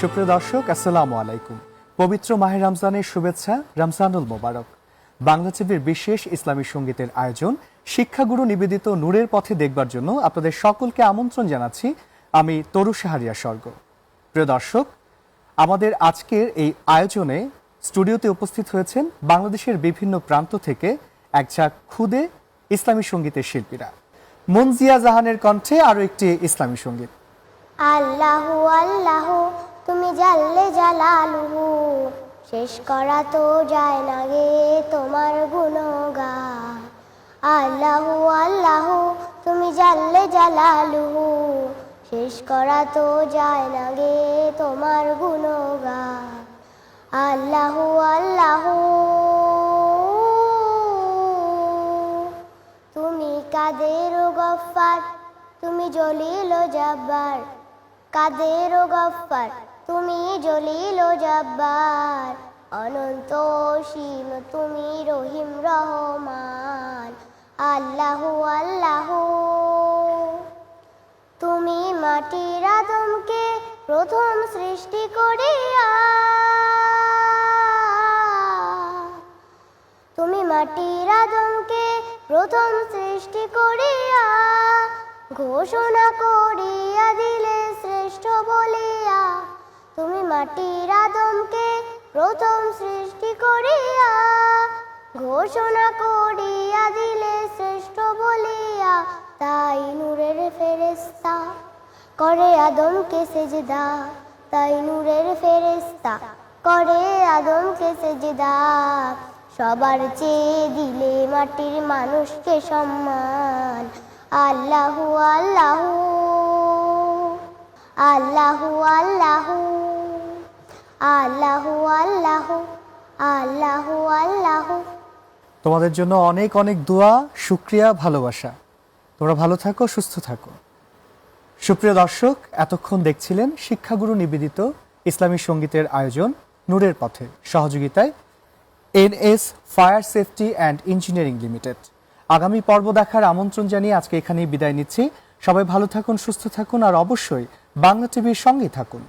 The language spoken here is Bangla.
সুপ্রিয় দর্শক, আসসালামু আলাইকুম। পবিত্র মাহে রমজানের শুভেচ্ছা, রমজানুল মোবারক। বাংলা টিভির বিশেষ ইসলামী সঙ্গীতের আয়োজন শিক্ষাগুরু নিবেদিত নূরের পথে দেখবার জন্য আপনাদের সকলকে আমন্ত্রণ জানাচ্ছি। আমি তরু শাহরিয়া স্বর্গ। প্রিয় দর্শক, আমাদের আজকের এই আয়োজনে স্টুডিওতে উপস্থিত হয়েছেন বাংলাদেশের বিভিন্ন প্রান্ত থেকে এক ঝাঁক খুদে ইসলামী সঙ্গীতের শিল্পীরা। মনজিয়া জাহানের কণ্ঠে আরও একটি ইসলামী সঙ্গীত। আল্লাহু আল্লাহু তুমি জাল্লে জালালুহু, শেষ করা তো যায় না গে তোমার গুণগান। আল্লাহু আল্লাহু তুমি জাল্লে জালালুহু, শেষ করা তো যায় না গে তোমার গুণগান। আল্লাহু আল্লাহু তুমি কাদের গফফার, তুমি জলিল ও জব্বার। কাদের গফফার, তুমি জলিল ও জব্বার। অনন্ত অসীম তুমি রহিম রহমান। আল্লাহু আল্লাহু তুমি মাটির আদমকে প্রথম সৃষ্টি করিয়া, তুমি মাটির আদমকে প্রথম সৃষ্টি করিয়া, ঘোষণা করিয়া দিলে শ্রেষ্ঠ বলিয়া। তুমি মাটির আদমকে প্রথম সৃষ্টি করিয়া, ঘোষণা করিয়া দিলে শ্রেষ্ঠ বলিয়া। তাই নূরের ফেরেশতা করে আদমকে সেজদা, তাই নূরের ফেরেশতা করে আদমকে সেজদা। সবার চেয়ে দিলে মাটির মানুষকে সম্মান। আল্লাহু আল্লাহু আল্লাহু আল্লাহু আল্লাহু আল্লাহু আল্লাহু আল্লাহু। তোমাদের জন্য অনেক অনেক দোয়া, শুকরিয়া, ভালোবাসা। তোমরা ভালো থাকো, সুস্থ থাকো। সুপ্রিয় দর্শক, এতক্ষণ দেখছিলেন শিক্ষাগুরু নিবেদিত ইসলামী সঙ্গীতের আয়োজন নূরের পথে, সহযোগিতায় NS fire safety and engineering limited. আগামী পর্ব দেখার আমন্ত্রণ জানিয়ে আজকে এখানেই বিদায় নিচ্ছি। সবাই ভালো থাকুন, সুস্থ থাকুন, আর অবশ্যই বাংলা টিভির সঙ্গেই থাকুন।